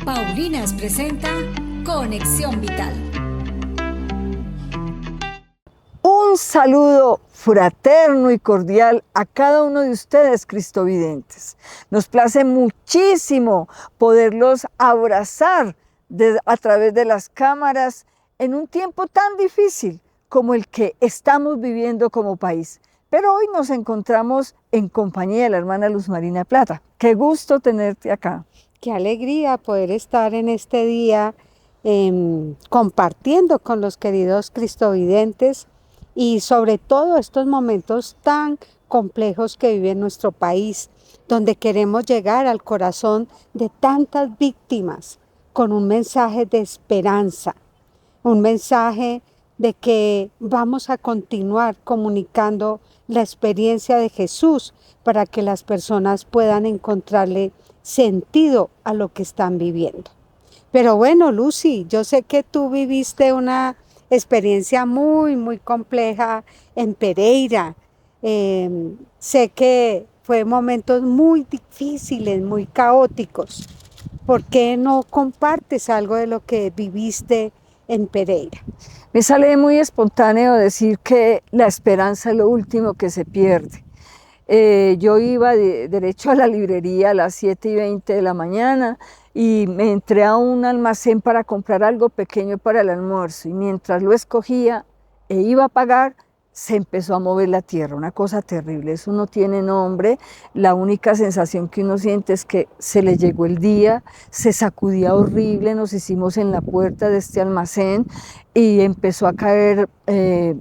Paulinas presenta Conexión Vital. Un saludo fraterno y cordial a cada uno de ustedes, cristovidentes. Nos place muchísimo poderlos abrazar a través de las cámaras en un tiempo tan difícil como el que estamos viviendo como país. Pero hoy nos encontramos en compañía de la hermana Luz Marina Plata. Qué gusto tenerte acá. Qué alegría poder estar en este día compartiendo con los queridos cristovidentes y sobre todo estos momentos tan complejos que vive nuestro país, donde queremos llegar al corazón de tantas víctimas con un mensaje de esperanza, un mensaje de que vamos a continuar comunicando la experiencia de Jesús para que las personas puedan encontrarle sentido a lo que están viviendo. Pero bueno, Lucy, yo sé que tú viviste una experiencia muy compleja en Pereira. Sé que fue momentos muy difíciles, muy caóticos. ¿Por qué no compartes algo de lo que viviste en Pereira? Me sale muy espontáneo decir que la esperanza es lo último que se pierde. Yo iba derecho a la librería a las 7:20 de la mañana y me entré a un almacén para comprar algo pequeño para el almuerzo, y mientras lo escogía e iba a pagar, se empezó a mover la tierra, una cosa terrible. Eso no tiene nombre. La única sensación que uno siente es que se le llegó el día, se sacudía horrible. Nos hicimos en la puerta de este almacén y empezó a caer de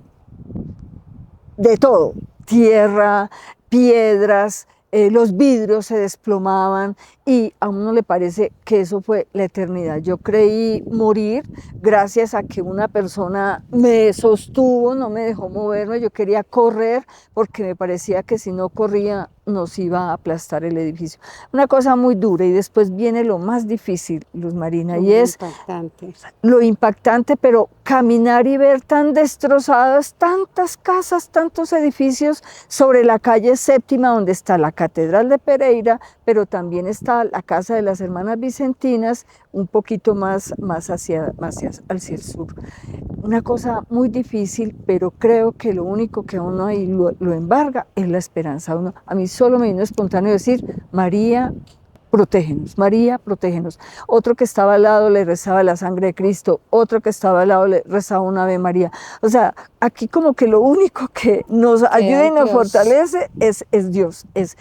todo, tierra, piedras, los vidrios se desplomaban, y a uno le parece que eso fue la eternidad. Yo creí morir gracias a que una persona me sostuvo, no me dejó moverme. Yo quería correr porque me parecía que si no corría nos iba a aplastar el edificio. Una cosa muy dura, y después viene lo más difícil, Luz Marina, y es lo impactante, pero caminar y ver tan destrozadas tantas casas, tantos edificios sobre la calle Séptima, donde está la Catedral de Pereira, pero también está la casa de las hermanas Vicentinas, un poquito más hacia el sur. Una cosa muy difícil, pero creo que lo único que a uno ahí lo embarga es la esperanza. A mí solo me vino espontáneo decir: María, protégenos, María, protégenos. Otro que estaba al lado le rezaba la sangre de Cristo, otro que estaba al lado le rezaba una Ave María. O sea, aquí como que lo único que nos ayuda y nos fortalece es Dios, es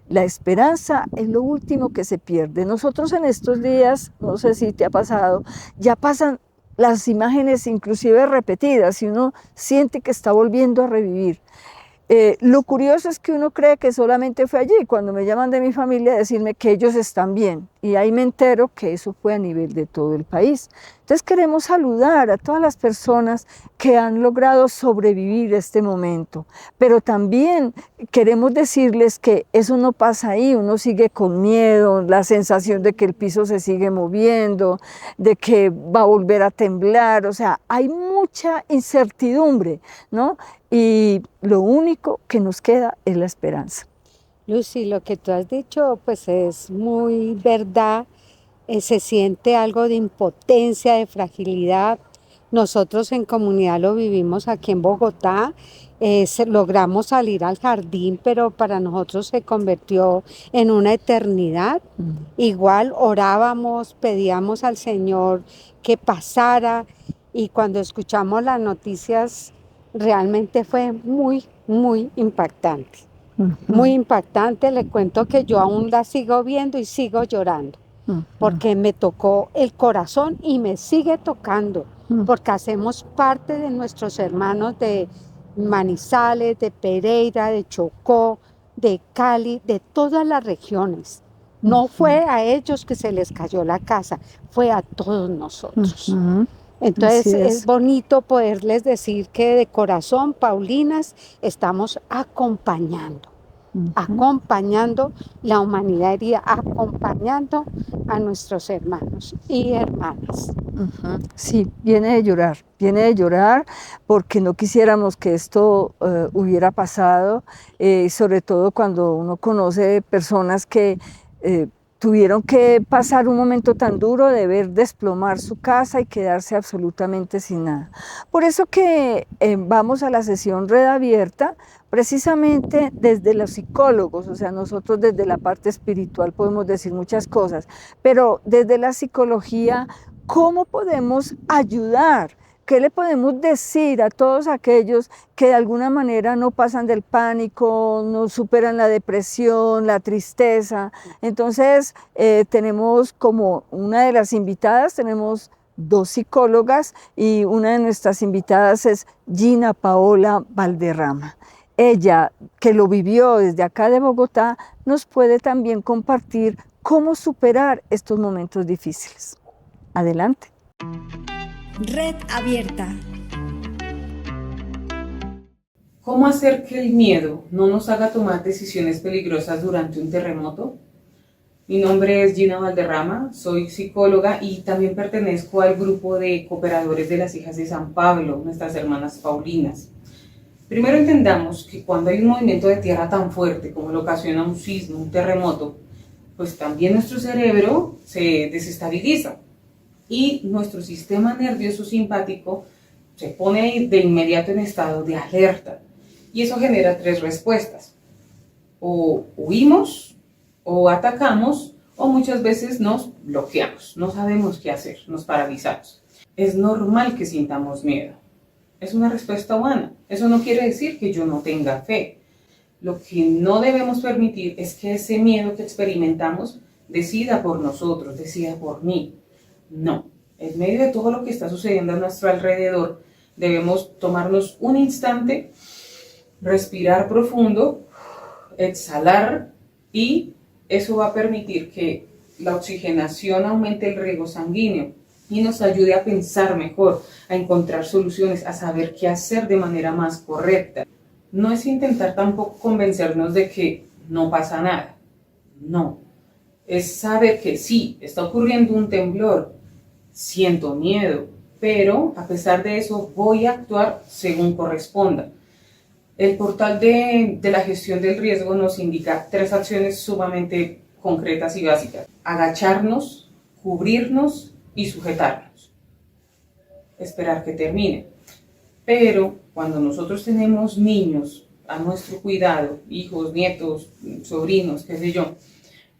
la esperanza, es lo último que se pierde. Nosotros en estos días, no sé si te ha pasado, ya pasan las imágenes inclusive repetidas y uno siente que está volviendo a revivir. Lo curioso es que uno cree que solamente fue allí, cuando me llaman de mi familia a decirme que ellos están bien, y ahí me entero que eso fue a nivel de todo el país. Entonces queremos saludar a todas las personas que han logrado sobrevivir este momento, pero también queremos decirles que eso no pasa ahí. Uno sigue con miedo, la sensación de que el piso se sigue moviendo, de que va a volver a temblar. O sea, hay mucha incertidumbre, ¿no? Y lo único que nos queda es la esperanza. Lucy, lo que tú has dicho pues es muy verdad. Se siente algo de impotencia, de fragilidad. Nosotros en comunidad lo vivimos aquí en Bogotá. Logramos salir al jardín, pero para nosotros se convirtió en una eternidad. Igual orábamos, pedíamos al Señor que pasara, y cuando escuchamos las noticias realmente fue muy impactante. Muy impactante. Le cuento que yo aún la sigo viendo y sigo llorando, porque me tocó el corazón y me sigue tocando, porque hacemos parte de nuestros hermanos de Manizales, de Pereira, de Chocó, de Cali, de todas las regiones. No fue a ellos que se les cayó la casa, fue a todos nosotros. Entonces es bonito poderles decir que de corazón, Paulinas, estamos acompañando la humanidad herida, acompañando a nuestros hermanos y hermanas. Sí, viene de llorar porque no quisiéramos que esto hubiera pasado, sobre todo cuando uno conoce personas que tuvieron que pasar un momento tan duro de ver desplomar su casa y quedarse absolutamente sin nada. Por eso que vamos a la sesión Red Abierta, precisamente desde los psicólogos, o sea, nosotros desde la parte espiritual podemos decir muchas cosas, pero desde la psicología, ¿cómo podemos ayudar? ¿Qué le podemos decir a todos aquellos que de alguna manera no pasan del pánico, no superan la depresión, la tristeza? Entonces, tenemos como una de las invitadas, tenemos 2 psicólogas y una de nuestras invitadas es Gina Paola Valderrama. Ella, que lo vivió desde acá de Bogotá, nos puede también compartir cómo superar estos momentos difíciles. Adelante. Red Abierta. ¿Cómo hacer que el miedo no nos haga tomar decisiones peligrosas durante un terremoto? Mi nombre es Gina Valderrama, soy psicóloga y también pertenezco al grupo de cooperadores de las Hijas de San Pablo, nuestras hermanas paulinas. Primero entendamos que cuando hay un movimiento de tierra tan fuerte como lo ocasiona un sismo, un terremoto, pues también nuestro cerebro se desestabiliza y nuestro sistema nervioso simpático se pone de inmediato en estado de alerta. Y eso genera 3 respuestas. O huimos, o atacamos, o muchas veces nos bloqueamos. No sabemos qué hacer, nos paralizamos. Es normal que sintamos miedo. Es una respuesta humana. Eso no quiere decir que yo no tenga fe. Lo que no debemos permitir es que ese miedo que experimentamos decida por nosotros, decida por mí. No. En medio de todo lo que está sucediendo a nuestro alrededor, debemos tomarnos un instante, respirar profundo, exhalar, y eso va a permitir que la oxigenación aumente el riego sanguíneo y nos ayude a pensar mejor, a encontrar soluciones, a saber qué hacer de manera más correcta. No es intentar tampoco convencernos de que no pasa nada. No. Es saber que sí, está ocurriendo un temblor, siento miedo, pero a pesar de eso voy a actuar según corresponda. El portal de la gestión del riesgo nos indica 3 acciones sumamente concretas y básicas: agacharnos, cubrirnos y sujetarnos. Esperar que termine. Pero cuando nosotros tenemos niños a nuestro cuidado, hijos, nietos, sobrinos, qué sé yo,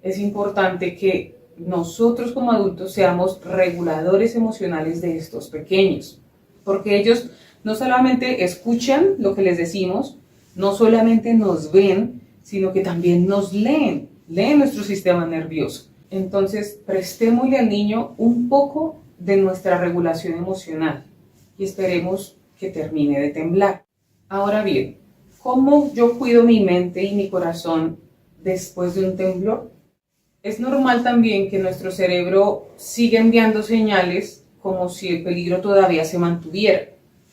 es importante que nosotros como adultos seamos reguladores emocionales de estos pequeños, porque ellos no solamente escuchan lo que les decimos, no solamente nos ven, sino que también nos leen nuestro sistema nervioso. Entonces, prestémosle al niño un poco de nuestra regulación emocional y esperemos que termine de temblar. Ahora bien, ¿cómo yo cuido mi mente y mi corazón después de un temblor? Es normal también que nuestro cerebro siga enviando señales como si el peligro todavía se mantuviera.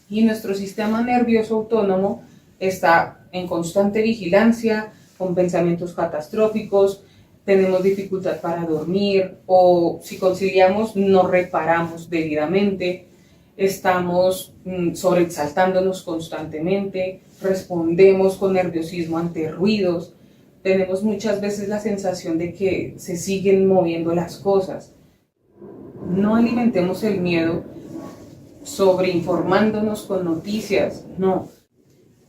Y nuestro sistema nervioso autónomo está en constante vigilancia, con pensamientos catastróficos, tenemos dificultad para dormir, o si conciliamos no reparamos debidamente, estamos sobreexaltándonos constantemente, respondemos con nerviosismo ante ruidos, tenemos muchas veces la sensación de que se siguen moviendo las cosas. No alimentemos el miedo sobreinformándonos con noticias, no.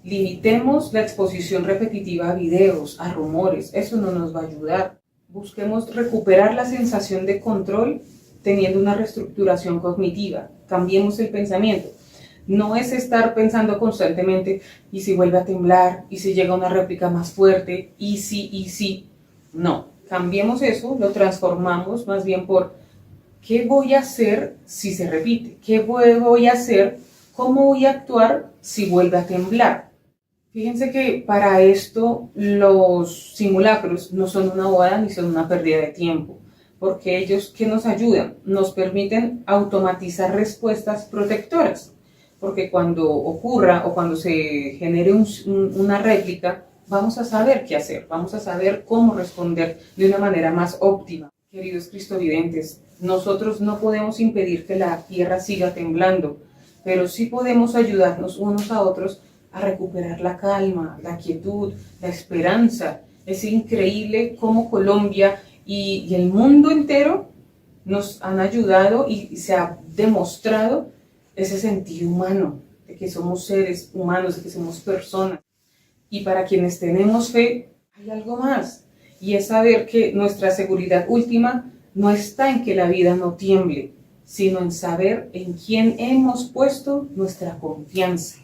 Limitemos la exposición repetitiva a videos, a rumores, eso no nos va a ayudar. Busquemos recuperar la sensación de control teniendo una reestructuración cognitiva. Cambiemos el pensamiento. No es estar pensando constantemente, ¿y si vuelve a temblar? ¿Y si llega una réplica más fuerte? ¿Y si? No, cambiemos eso, lo transformamos más bien por ¿qué voy a hacer si se repite? ¿Qué voy a hacer? ¿Cómo voy a actuar si vuelve a temblar? Fíjense que para esto los simulacros no son una boda ni son una pérdida de tiempo, porque ellos, ¿qué nos ayudan? Nos permiten automatizar respuestas protectoras, porque cuando ocurra o cuando se genere una réplica, vamos a saber qué hacer, vamos a saber cómo responder de una manera más óptima. Queridos cristovidentes, nosotros no podemos impedir que la tierra siga temblando, pero sí podemos ayudarnos unos a otros a recuperar la calma, la quietud, la esperanza. Es increíble cómo Colombia y el mundo entero nos han ayudado y se ha demostrado ese sentido humano, de que somos seres humanos, de que somos personas. Y para quienes tenemos fe, hay algo más, y es saber que nuestra seguridad última no está en que la vida no tiemble, sino en saber en quién hemos puesto nuestra confianza.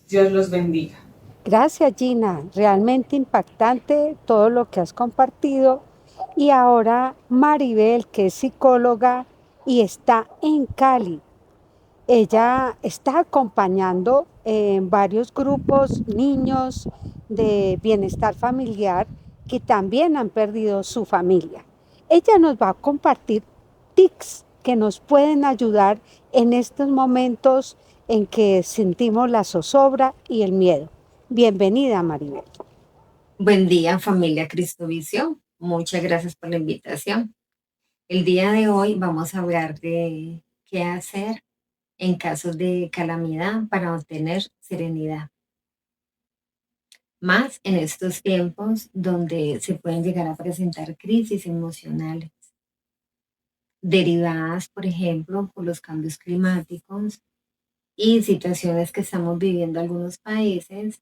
Dios los bendiga. Gracias, Gina. Realmente impactante todo lo que has compartido. Y ahora Maribel, que es psicóloga y está en Cali. Ella está acompañando en varios grupos niños de bienestar familiar que también han perdido su familia. Ella nos va a compartir tips que nos pueden ayudar en estos momentos en que sentimos la zozobra y el miedo. Bienvenida, Maribel. Buen día, familia Cristovisión. Muchas gracias por la invitación. El día de hoy vamos a hablar de qué hacer en casos de calamidad para obtener serenidad. Más en estos tiempos donde se pueden llegar a presentar crisis emocionales derivadas, por ejemplo, por los cambios climáticos y situaciones que estamos viviendo algunos países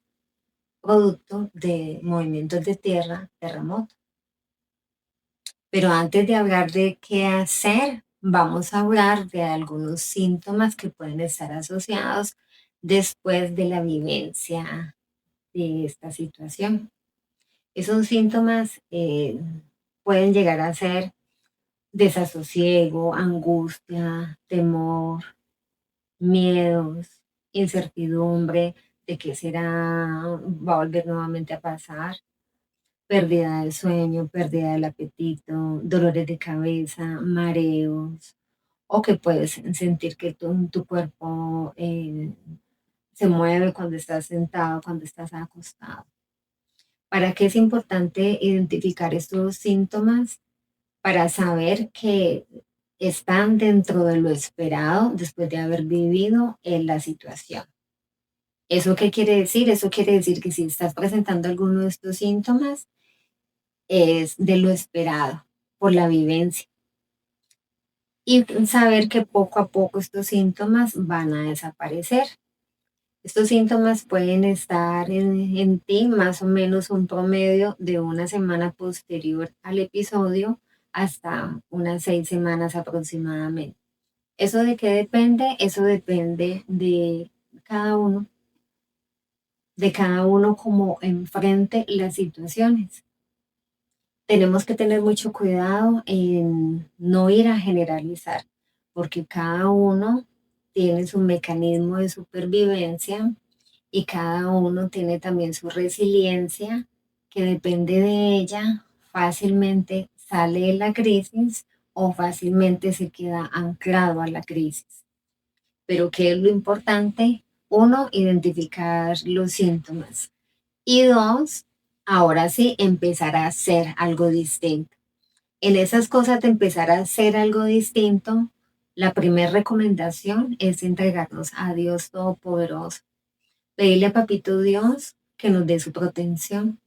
producto de movimientos de tierra, terremotos. Pero antes de hablar de qué hacer, vamos a hablar de algunos síntomas que pueden estar asociados después de la vivencia de esta situación. Esos síntomas pueden llegar a ser desasosiego, angustia, temor, miedos, incertidumbre de qué será, va a volver nuevamente a pasar, pérdida del sueño, pérdida del apetito, dolores de cabeza, mareos, o que puedes sentir que tu cuerpo se mueve cuando estás sentado, cuando estás acostado. ¿Para qué es importante identificar estos síntomas? Para saber que están dentro de lo esperado después de haber vivido en la situación. ¿Eso qué quiere decir? Eso quiere decir que si estás presentando alguno de estos síntomas, es de lo esperado por la vivencia. Y saber que poco a poco estos síntomas van a desaparecer. Estos síntomas pueden estar en ti más o menos un promedio de una semana posterior al episodio hasta unas 6 semanas aproximadamente. ¿Eso de qué depende? Eso depende cada uno, de cada uno como enfrente las situaciones. Tenemos que tener mucho cuidado en no ir a generalizar, porque cada uno tiene su mecanismo de supervivencia y cada uno tiene también su resiliencia, que depende de ella, fácilmente sale de la crisis o fácilmente se queda anclado a la crisis. Pero ¿qué es lo importante? Uno, identificar los síntomas. Y dos, ahora sí, empezar a hacer algo distinto. En esas cosas de empezar a hacer algo distinto, la primera recomendación es entregarnos a Dios Todopoderoso. Pedirle a Papito Dios que nos dé su protección,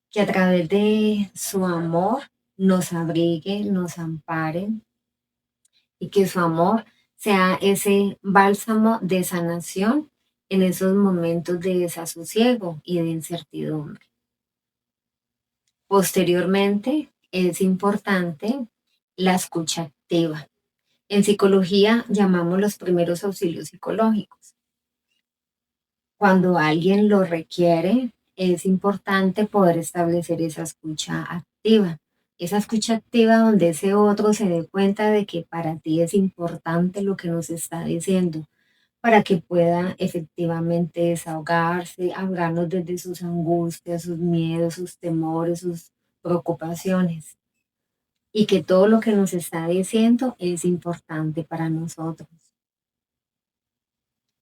que a través de su amor nos abrigue, nos ampare y que su amor sea ese bálsamo de sanación en esos momentos de desasosiego y de incertidumbre. Posteriormente, es importante la escucha activa. En psicología llamamos los primeros auxilios psicológicos. Cuando alguien lo requiere, es importante poder establecer esa escucha activa. Esa escucha activa donde ese otro se dé cuenta de que para ti es importante lo que nos está diciendo, para que pueda efectivamente desahogarse, hablarnos desde sus angustias, sus miedos, sus temores, sus preocupaciones. Y que todo lo que nos está diciendo es importante para nosotros.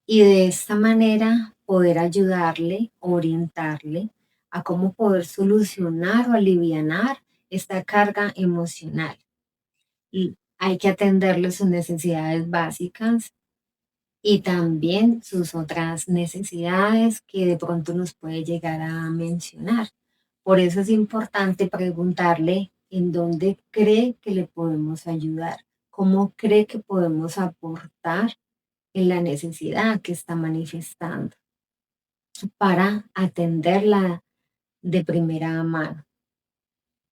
Y de esta manera poder ayudarle, orientarle a cómo poder solucionar o alivianar esta carga emocional. Y hay que atenderle sus necesidades básicas y también sus otras necesidades que de pronto nos puede llegar a mencionar. Por eso es importante preguntarle en dónde cree que le podemos ayudar, cómo cree que podemos aportar en la necesidad que está manifestando para atenderla de primera mano.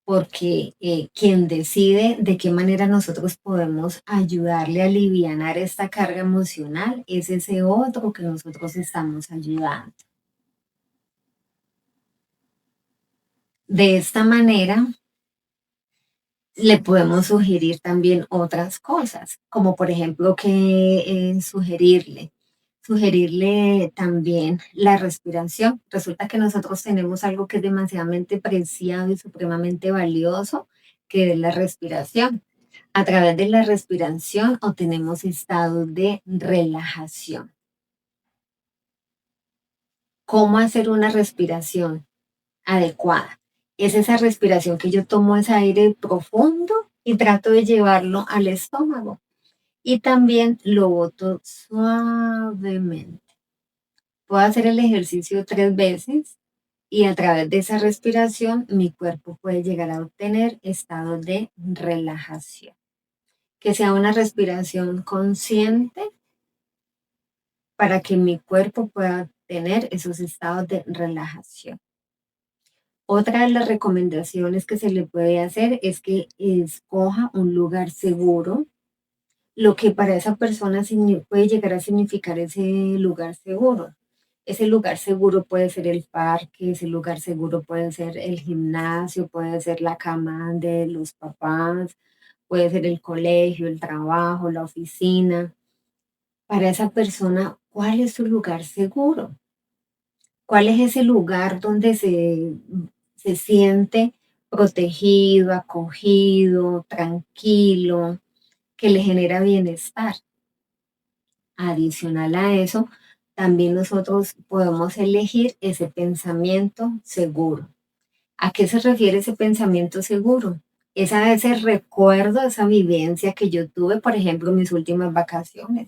Porque quien decide de qué manera nosotros podemos ayudarle a alivianar esta carga emocional es ese otro que nosotros estamos ayudando. De esta manera, le podemos sugerir también otras cosas, como por ejemplo que sugerirle también la respiración. Resulta que nosotros tenemos algo que es demasiadamente preciado y supremamente valioso, que es la respiración. A través de la respiración obtenemos estados de relajación. ¿Cómo hacer una respiración adecuada? Es esa respiración que yo tomo ese aire profundo y trato de llevarlo al estómago. Y también lo boto suavemente. Puedo hacer el ejercicio 3 veces y a través de esa respiración mi cuerpo puede llegar a obtener estados de relajación. Que sea una respiración consciente para que mi cuerpo pueda tener esos estados de relajación. Otra de las recomendaciones que se le puede hacer es que escoja un lugar seguro, lo que para esa persona puede llegar a significar ese lugar seguro. Ese lugar seguro puede ser el parque, ese lugar seguro puede ser el gimnasio, puede ser la cama de los papás, puede ser el colegio, el trabajo, la oficina. Para esa persona, ¿cuál es su lugar seguro? ¿Cuál es ese lugar donde se siente protegido, acogido, tranquilo, que le genera bienestar? Adicional a eso, también nosotros podemos elegir ese pensamiento seguro. ¿A qué se refiere ese pensamiento seguro? Es a ese recuerdo, esa vivencia que yo tuve, por ejemplo, en mis últimas vacaciones,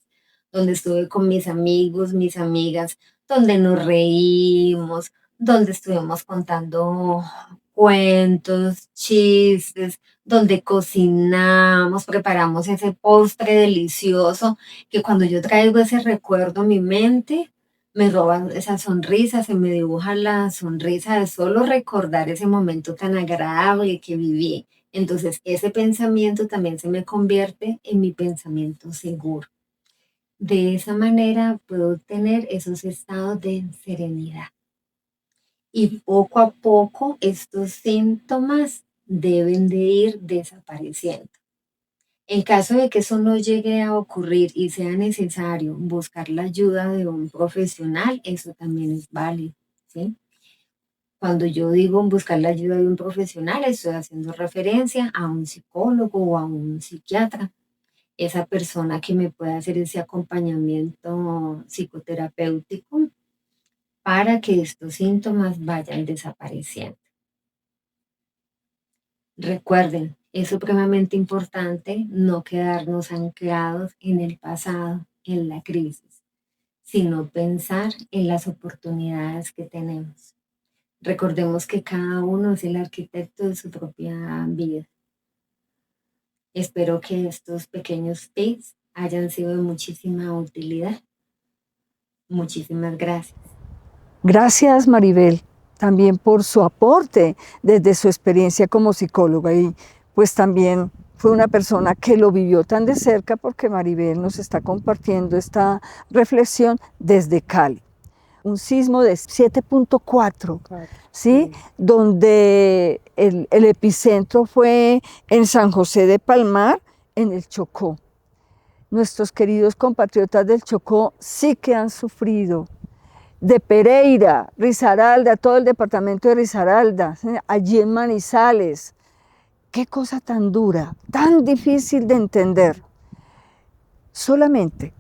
donde estuve con mis amigos, mis amigas, donde nos reímos, donde estuvimos contando cuentos, chistes, donde cocinamos, preparamos ese postre delicioso, que cuando yo traigo ese recuerdo a mi mente, me roban esa sonrisa, se me dibuja la sonrisa de solo recordar ese momento tan agradable que viví. Entonces, ese pensamiento también se me convierte en mi pensamiento seguro. De esa manera puedo tener esos estados de serenidad. Y poco a poco estos síntomas deben de ir desapareciendo. En caso de que eso no llegue a ocurrir y sea necesario buscar la ayuda de un profesional, eso también es válido, ¿sí? Cuando yo digo buscar la ayuda de un profesional, estoy haciendo referencia a un psicólogo o a un psiquiatra, esa persona que me puede hacer ese acompañamiento psicoterapéutico para que estos síntomas vayan desapareciendo. Recuerden, es supremamente importante no quedarnos anclados en el pasado, en la crisis, sino pensar en las oportunidades que tenemos. Recordemos que cada uno es el arquitecto de su propia vida. Espero que estos pequeños tips hayan sido de muchísima utilidad. Muchísimas gracias. Gracias, Maribel, también por su aporte desde su experiencia como psicóloga y pues también fue una persona que lo vivió tan de cerca porque Maribel nos está compartiendo esta reflexión desde Cali. Un sismo de 7.4, ¿sí? Donde el epicentro fue en San José de Palmar, en el Chocó. Nuestros queridos compatriotas del Chocó sí que han sufrido. De Pereira, Risaralda, todo el departamento de Risaralda, allí en Manizales. Qué cosa tan dura, tan difícil de entender. Solamente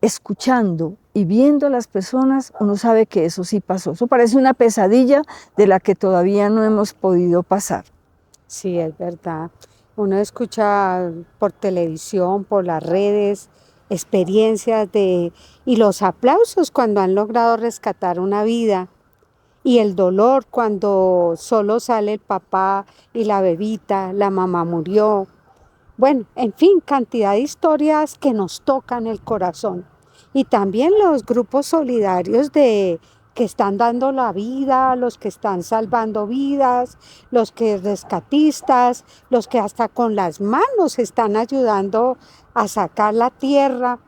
escuchando y viendo a las personas, uno sabe que eso sí pasó. Eso parece una pesadilla de la que todavía no hemos podido pasar. Sí, es verdad. Uno escucha por televisión, por las redes, experiencias y los aplausos cuando han logrado rescatar una vida. y el dolor cuando solo sale el papá y la bebita, la mamá murió. Bueno, en fin, cantidad de historias que nos tocan el corazón. Y también los grupos solidarios de que están dando la vida, los que están salvando vidas, los que rescatistas, los que hasta con las manos están ayudando a sacar la tierra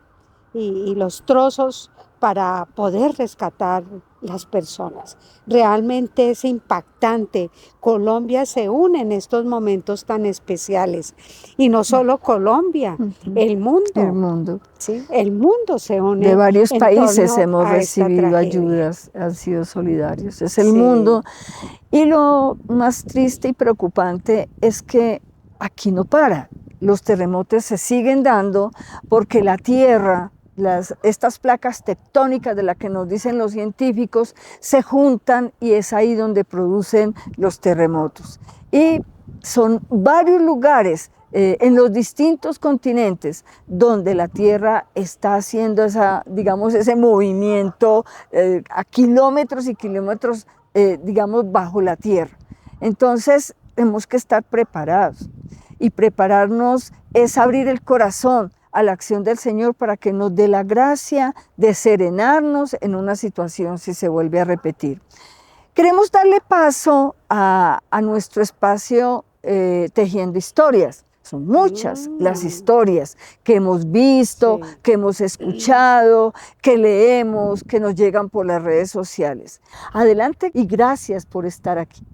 y los trozos para poder rescatar las personas. Realmente es impactante. Colombia se une en estos momentos tan especiales. Y no solo Colombia, el El mundo. mundo. ¿Sí? El mundo se une. De varios en países torno hemos a esta recibido tragedia. ayudas, han sido solidarios. Es el Sí. mundo. Y lo más triste y preocupante es que aquí no para. Los terremotos se siguen dando porque la tierra, estas placas tectónicas de las que nos dicen los científicos, se juntan y es ahí donde producen los terremotos. Y son varios lugares en los distintos continentes donde la Tierra está haciendo digamos, ese movimiento a kilómetros y kilómetros, digamos, bajo la Tierra. Entonces, tenemos que estar preparados. Y prepararnos es abrir el corazón a la acción del Señor para que nos dé la gracia de serenarnos en una situación si se vuelve a repetir. Queremos darle paso a nuestro espacio Tejiendo Historias. Son muchas las historias que hemos visto, Sí. que hemos escuchado, que leemos, que nos llegan por las redes sociales. Adelante y gracias por estar aquí.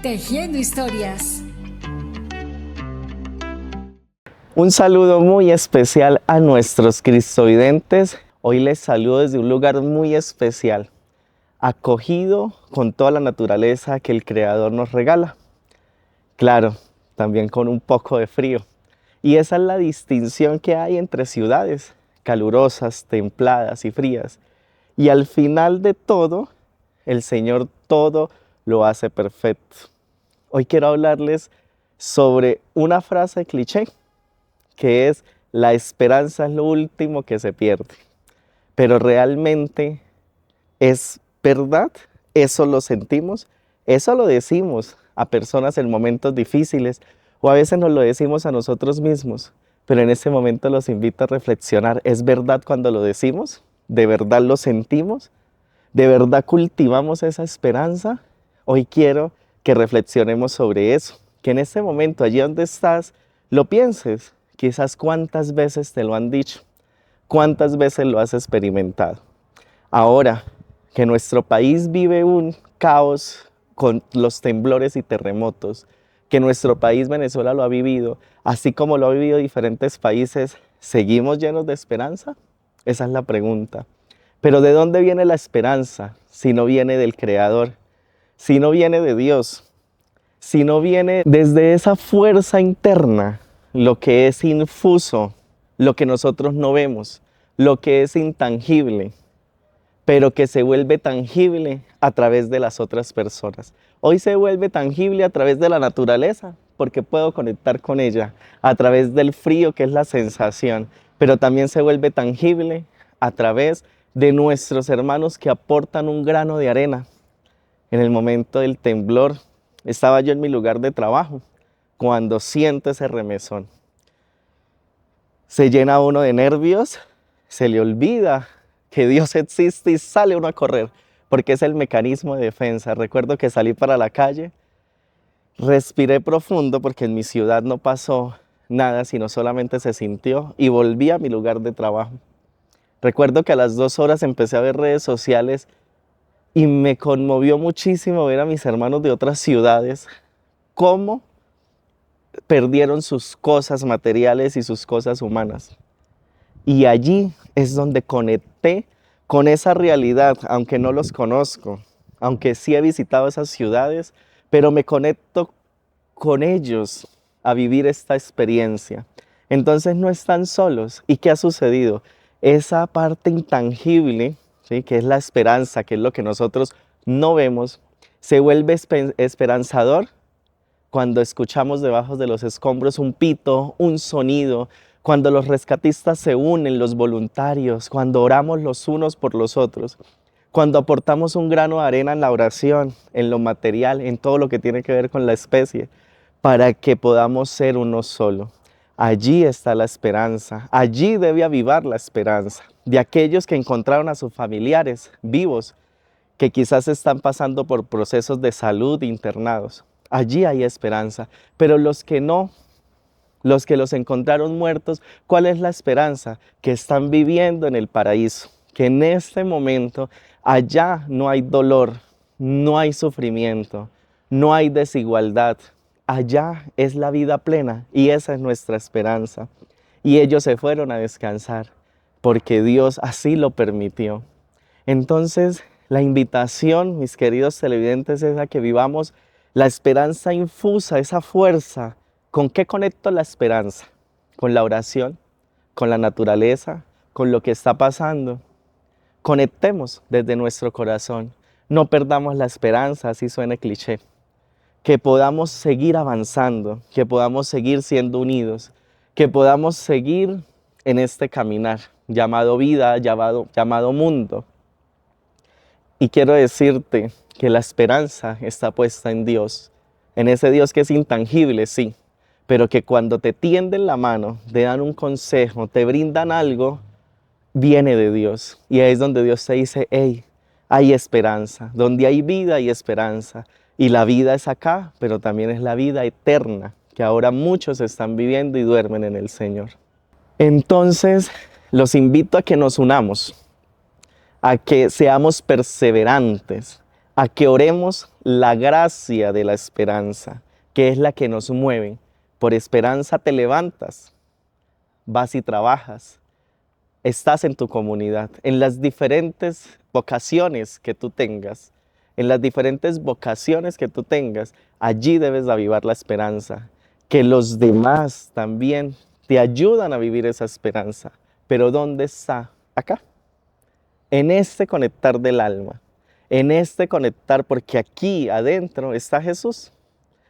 Tejiendo historias. Un saludo muy especial a nuestros cristovidentes. Hoy les saludo desde un lugar muy especial, acogido con toda la naturaleza que el Creador nos regala. Claro, también con un poco de frío. Y esa es la distinción que hay entre ciudades, calurosas, templadas y frías. Y al final de todo, el Señor todo lo hace perfecto. Hoy quiero hablarles sobre una frase cliché, que es: la esperanza es lo último que se pierde. Pero realmente es verdad, eso lo sentimos, eso lo decimos a personas en momentos difíciles, o a veces nos lo decimos a nosotros mismos, pero en este momento los invito a reflexionar. ¿Es verdad cuando lo decimos? ¿De verdad lo sentimos? ¿De verdad cultivamos esa esperanza? Hoy quiero que reflexionemos sobre eso, que en este momento, allí donde estás, lo pienses. Quizás cuántas veces te lo han dicho, cuántas veces lo has experimentado. Ahora que nuestro país vive un caos con los temblores y terremotos, que nuestro país Venezuela lo ha vivido, así como lo ha vivido diferentes países, ¿seguimos llenos de esperanza? Esa es la pregunta. Pero ¿de dónde viene la esperanza si no viene del Creador? Si no viene de Dios, si no viene desde esa fuerza interna, lo que es infuso, lo que nosotros no vemos, lo que es intangible, pero que se vuelve tangible a través de las otras personas. Hoy se vuelve tangible a través de la naturaleza, porque puedo conectar con ella, a través del frío, que es la sensación, pero también se vuelve tangible a través de nuestros hermanos que aportan un grano de arena. En el momento del temblor, estaba yo en mi lugar de trabajo, cuando siento ese remesón. Se llena uno de nervios, se le olvida que Dios existe y sale uno a correr, porque es el mecanismo de defensa. Recuerdo que salí para la calle, respiré profundo porque en mi ciudad no pasó nada, sino solamente se sintió, y volví a mi lugar de trabajo. Recuerdo que a las 2 horas empecé a ver redes sociales y me conmovió muchísimo ver a mis hermanos de otras ciudades cómo perdieron sus cosas materiales y sus cosas humanas. Y allí es donde conecté con esa realidad, aunque no los conozco, aunque sí he visitado esas ciudades, pero me conecto con ellos a vivir esta experiencia. Entonces no están solos. ¿Y qué ha sucedido? Esa parte intangible, ¿sí?, que es la esperanza, que es lo que nosotros no vemos, se vuelve esperanzador cuando escuchamos debajo de los escombros un pito, un sonido, cuando los rescatistas se unen, los voluntarios, cuando oramos los unos por los otros, cuando aportamos un grano de arena en la oración, en lo material, en todo lo que tiene que ver con la especie, para que podamos ser uno solo. Allí está la esperanza, allí debe avivar la esperanza de aquellos que encontraron a sus familiares vivos, que quizás están pasando por procesos de salud internados. Allí hay esperanza, pero los que no, los que los encontraron muertos, ¿cuál es la esperanza? Que están viviendo en el paraíso, que en este momento allá no hay dolor, no hay sufrimiento, no hay desigualdad. Allá es la vida plena y esa es nuestra esperanza. Y ellos se fueron a descansar porque Dios así lo permitió. Entonces, la invitación, mis queridos televidentes, es a que vivamos la esperanza infusa, esa fuerza. ¿Con qué conecto la esperanza? Con la oración, con la naturaleza, con lo que está pasando. Conectemos desde nuestro corazón. No perdamos la esperanza, así suene cliché. Que podamos seguir avanzando, que podamos seguir siendo unidos, que podamos seguir en este caminar llamado vida, llamado mundo. Y quiero decirte que la esperanza está puesta en Dios, en ese Dios que es intangible, sí, pero que cuando te tienden la mano, te dan un consejo, te brindan algo, viene de Dios. Y ahí es donde Dios te dice, hey, hay esperanza, donde hay vida hay esperanza. Y la vida es acá, pero también es la vida eterna, que ahora muchos están viviendo y duermen en el Señor. Entonces, los invito a que nos unamos, a que seamos perseverantes, a que oremos la gracia de la esperanza, que es la que nos mueve. Por esperanza te levantas, vas y trabajas, estás en tu comunidad, en las diferentes vocaciones que tú tengas, allí debes avivar la esperanza, que los demás también te ayudan a vivir esa esperanza. Pero ¿dónde está? Acá, en este conectar del alma, en este conectar, porque aquí adentro está Jesús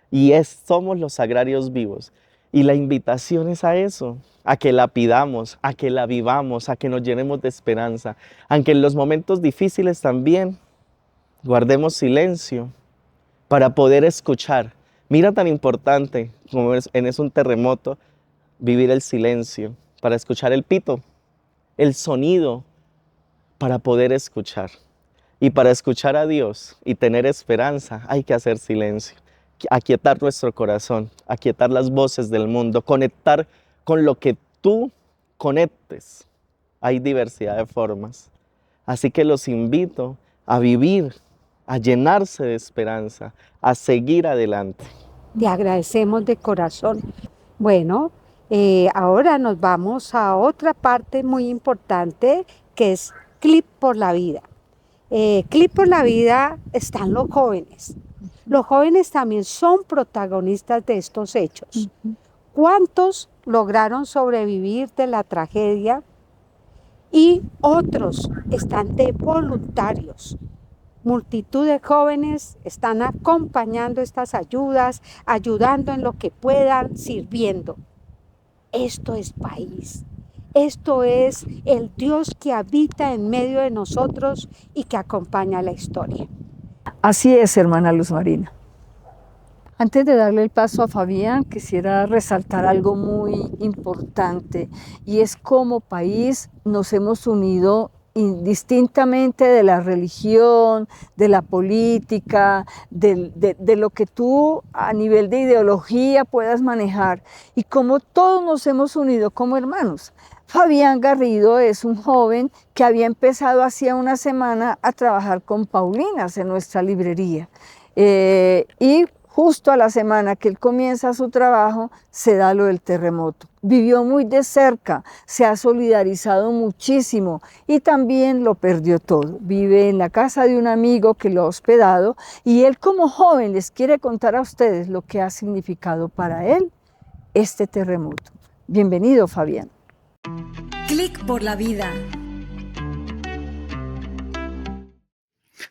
y somos los sagrarios vivos. Y la invitación es a eso, a que la pidamos, a que la vivamos, a que nos llenemos de esperanza, aunque en los momentos difíciles también guardemos silencio para poder escuchar. Mira tan importante como es un terremoto, vivir el silencio, para escuchar el pito, el sonido, para poder escuchar. Y para escuchar a Dios y tener esperanza hay que hacer silencio, aquietar nuestro corazón, aquietar las voces del mundo, conectar con lo que tú conectes. Hay diversidad de formas. Así que los invito a vivir, a llenarse de esperanza, a seguir adelante. Te agradecemos de corazón. Bueno, ahora nos vamos a otra parte muy importante que es Clip por la Vida. Clip por la Vida están los jóvenes. Los jóvenes también son protagonistas de estos hechos. ¿Cuántos lograron sobrevivir de la tragedia? Y otros están de voluntarios. Multitud de jóvenes están acompañando estas ayudas, ayudando en lo que puedan, sirviendo. Esto es país. Esto es el Dios que habita en medio de nosotros y que acompaña la historia. Así es, hermana Luz Marina. Antes de darle el paso a Fabián, quisiera resaltar algo muy importante y es como país nos hemos unido indistintamente de la religión, de la política, de lo que tú a nivel de ideología puedas manejar y como todos nos hemos unido como hermanos. Fabián Garrido es un joven que había empezado hacía una semana a trabajar con Paulinas en nuestra librería y justo a la semana que él comienza su trabajo, se da lo del terremoto. Vivió muy de cerca, se ha solidarizado muchísimo y también lo perdió todo. Vive en la casa de un amigo que lo ha hospedado y él como joven les quiere contar a ustedes lo que ha significado para él este terremoto. Bienvenido, Fabián. Clic por la vida.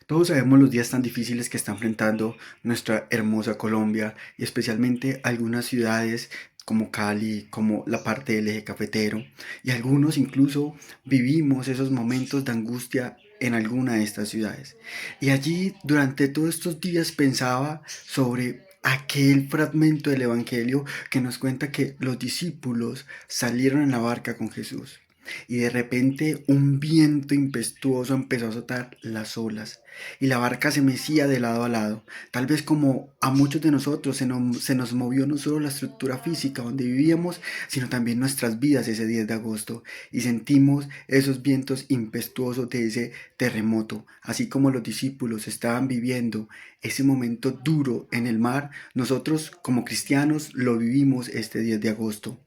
Todos sabemos los días tan difíciles que está enfrentando nuestra hermosa Colombia y especialmente algunas ciudades como Cali, como la parte del eje cafetero y algunos incluso vivimos esos momentos de angustia en alguna de estas ciudades. Y allí durante todos estos días pensaba sobre aquel fragmento del Evangelio que nos cuenta que los discípulos salieron en la barca con Jesús. Y de repente un viento impetuoso empezó a azotar las olas y la barca se mecía de lado a lado. Tal vez como a muchos de nosotros se nos movió no solo la estructura física donde vivíamos, sino también nuestras vidas ese 10 de agosto. Y sentimos esos vientos impetuosos de ese terremoto. Así como los discípulos estaban viviendo ese momento duro en el mar, nosotros como cristianos lo vivimos este 10 de agosto.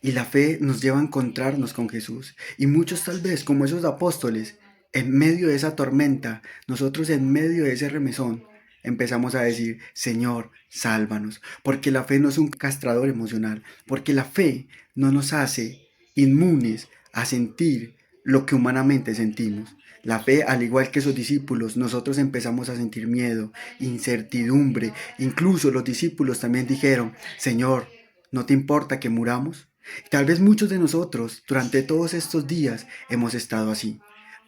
Y la fe nos lleva a encontrarnos con Jesús. Y muchos tal vez, como esos apóstoles, en medio de esa tormenta, nosotros en medio de ese remesón, empezamos a decir, Señor, sálvanos. Porque la fe no es un castrador emocional. Porque la fe no nos hace inmunes a sentir lo que humanamente sentimos. La fe, al igual que esos discípulos, nosotros empezamos a sentir miedo, incertidumbre. Incluso los discípulos también dijeron, Señor, ¿no te importa que muramos? Tal vez muchos de nosotros durante todos estos días hemos estado así,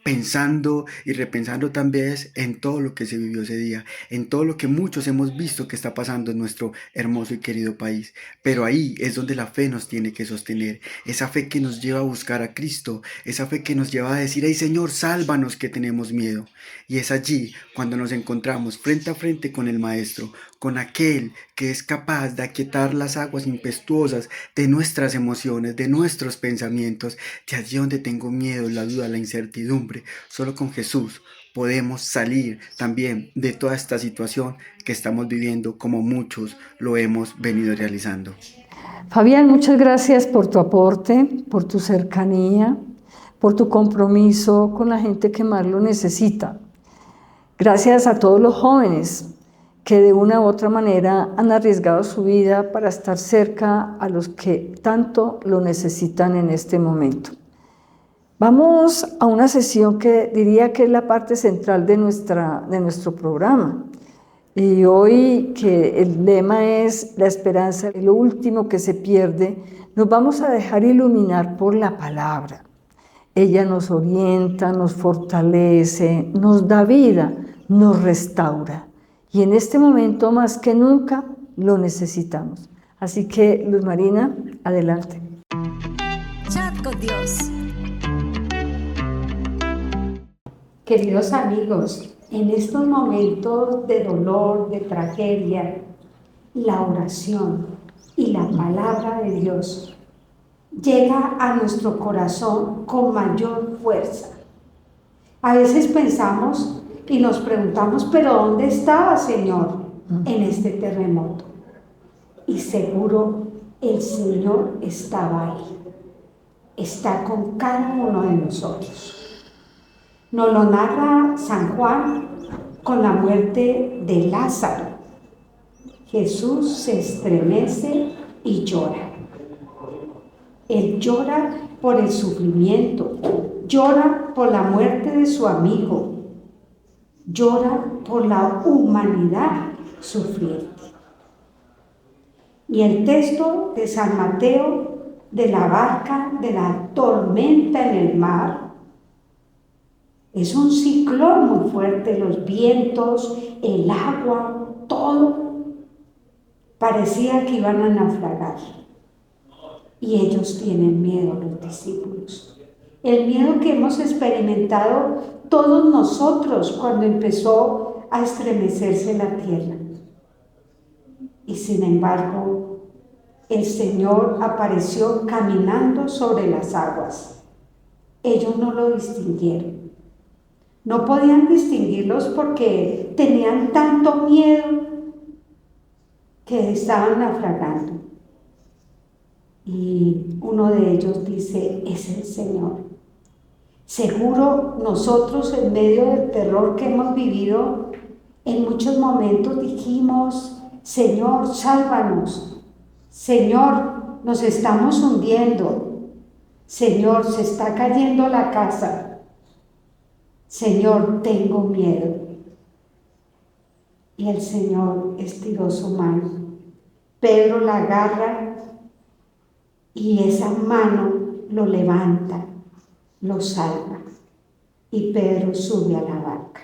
pensando y repensando también en todo lo que se vivió ese día, en todo lo que muchos hemos visto que está pasando en nuestro hermoso y querido país. Pero ahí es donde la fe nos tiene que sostener, esa fe que nos lleva a buscar a Cristo, esa fe que nos lleva a decir, ay Señor, sálvanos que tenemos miedo. Y es allí cuando nos encontramos frente a frente con el Maestro, con aquel que es capaz de aquietar las aguas impetuosas de nuestras emociones, de nuestros pensamientos, de allí donde tengo miedo, la duda, la incertidumbre. Solo con Jesús podemos salir también de toda esta situación que estamos viviendo como muchos lo hemos venido realizando. Fabián, muchas gracias por tu aporte, por tu cercanía, por tu compromiso con la gente que más lo necesita. Gracias a todos los jóvenes que de una u otra manera han arriesgado su vida para estar cerca a los que tanto lo necesitan en este momento. Vamos a una sesión que diría que es la parte central de nuestro programa. Y hoy, que el lema es la esperanza, lo último que se pierde, nos vamos a dejar iluminar por la palabra. Ella nos orienta, nos fortalece, nos da vida, nos restaura. Y en este momento, más que nunca, lo necesitamos. Así que, Luz Marina, adelante. Chat con Dios. Queridos amigos, en estos momentos de dolor, de tragedia, la oración y la palabra de Dios llega a nuestro corazón con mayor fuerza. A veces pensamos y nos preguntamos, ¿pero dónde estaba, Señor, en este terremoto? Y seguro el Señor estaba ahí. Está con cada uno de nosotros. Nos lo narra San Juan con la muerte de Lázaro. Jesús se estremece y llora. Él llora por el sufrimiento, llora por la muerte de su amigo, llora por la humanidad sufriente. Y el texto de San Mateo, de la barca, de la tormenta en el mar, es un ciclón muy fuerte, los vientos, el agua, todo. Parecía que iban a naufragar. Y ellos tienen miedo, los discípulos. El miedo que hemos experimentado todos nosotros cuando empezó a estremecerse la tierra. Y sin embargo, el Señor apareció caminando sobre las aguas. Ellos no lo distinguieron. No podían distinguirlos porque tenían tanto miedo que estaban naufragando. Y uno de ellos dice, es el Señor. Seguro nosotros en medio del terror que hemos vivido, en muchos momentos dijimos, Señor, sálvanos. Señor, nos estamos hundiendo. Señor, se está cayendo la casa. Señor, tengo miedo. Y el Señor estiró su mano. Pedro la agarra y esa mano lo levanta, lo salva. y Pedro sube a la barca.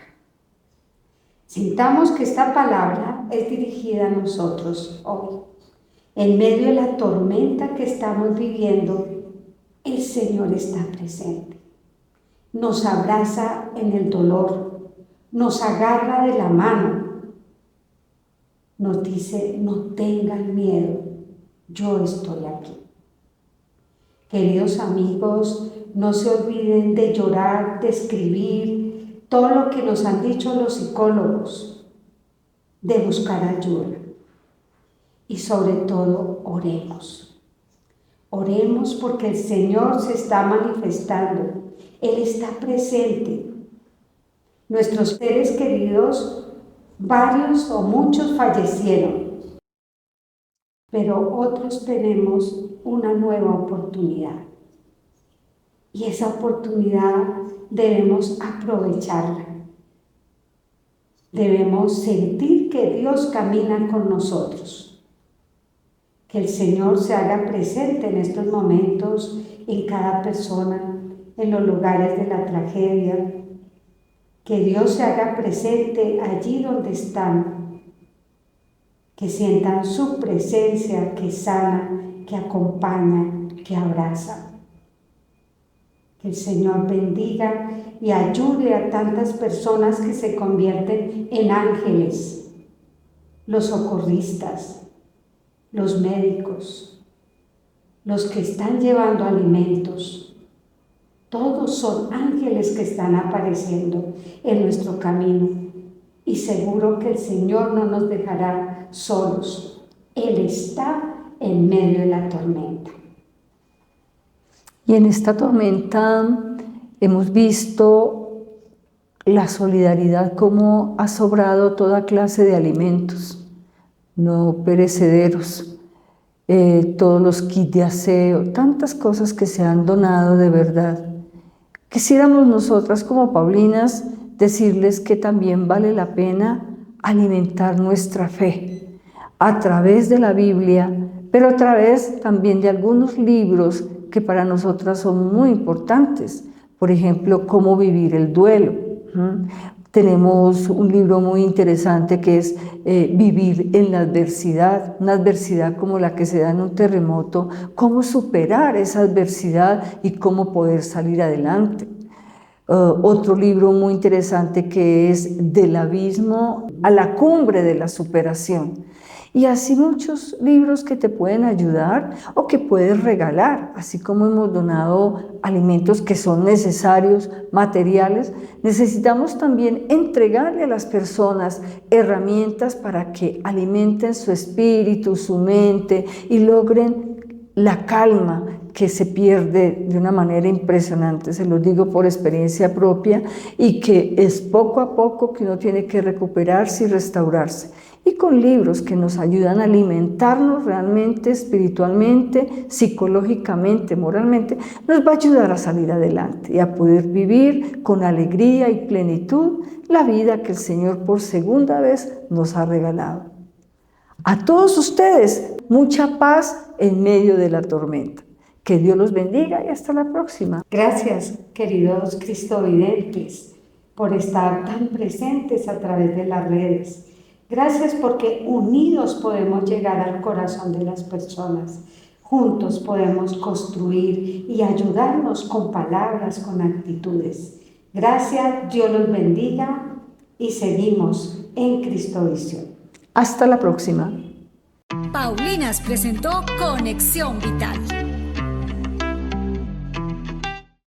Sintamos que esta palabra es dirigida a nosotros hoy. En medio de la tormenta que estamos viviendo, el Señor está presente. Nos abraza en el dolor, nos agarra de la mano, nos dice: no tengan miedo, yo estoy aquí. Queridos amigos, no se olviden de llorar, de escribir todo lo que nos han dicho los psicólogos, de buscar ayuda. Y sobre todo, oremos. Oremos porque el Señor se está manifestando. Él está presente. Nuestros seres queridos, varios o muchos fallecieron, pero otros tenemos una nueva oportunidad. Y esa oportunidad debemos aprovecharla. Debemos sentir que Dios camina con nosotros. Que el Señor se haga presente en estos momentos, en cada persona, en los lugares de la tragedia. Que Dios se haga presente allí donde están. Que sientan su presencia que sana, que acompaña, que abraza. Que el Señor bendiga y ayude a tantas personas que se convierten en ángeles, los socorristas, los médicos, los que están llevando alimentos. Todos son ángeles que están apareciendo en nuestro camino y seguro que el Señor no nos dejará solos. Él está en medio de la tormenta. Y en esta tormenta hemos visto la solidaridad, como ha sobrado toda clase de alimentos no perecederos, todos los kits de aseo, tantas cosas que se han donado de verdad. Quisiéramos nosotras como Paulinas decirles que también vale la pena alimentar nuestra fe a través de la Biblia, pero a través también de algunos libros que para nosotras son muy importantes. Por ejemplo, Cómo vivir el duelo. Tenemos un libro muy interesante que es Vivir en la adversidad, una adversidad como la que se da en un terremoto, cómo superar esa adversidad y cómo poder salir adelante. Otro libro muy interesante que es Del abismo a la cumbre de la superación. Y así muchos libros que te pueden ayudar o que puedes regalar, así como hemos donado alimentos que son necesarios, materiales, necesitamos también entregarle a las personas herramientas para que alimenten su espíritu, su mente y logren la calma que se pierde de una manera impresionante, se los digo por experiencia propia, y que es poco a poco que uno tiene que recuperarse y restaurarse. Y con libros que nos ayudan a alimentarnos realmente, espiritualmente, psicológicamente, moralmente, nos va a ayudar a salir adelante y a poder vivir con alegría y plenitud la vida que el Señor por segunda vez nos ha regalado. A todos ustedes, mucha paz en medio de la tormenta. Que Dios los bendiga y hasta la próxima. Gracias, queridos cristovidentes, por estar tan presentes a través de las redes. Gracias porque unidos podemos llegar al corazón de las personas. Juntos podemos construir y ayudarnos con palabras, con actitudes. Gracias, Dios los bendiga y seguimos en Cristovisión. Hasta la próxima. Paulinas presentó Conexión Vital.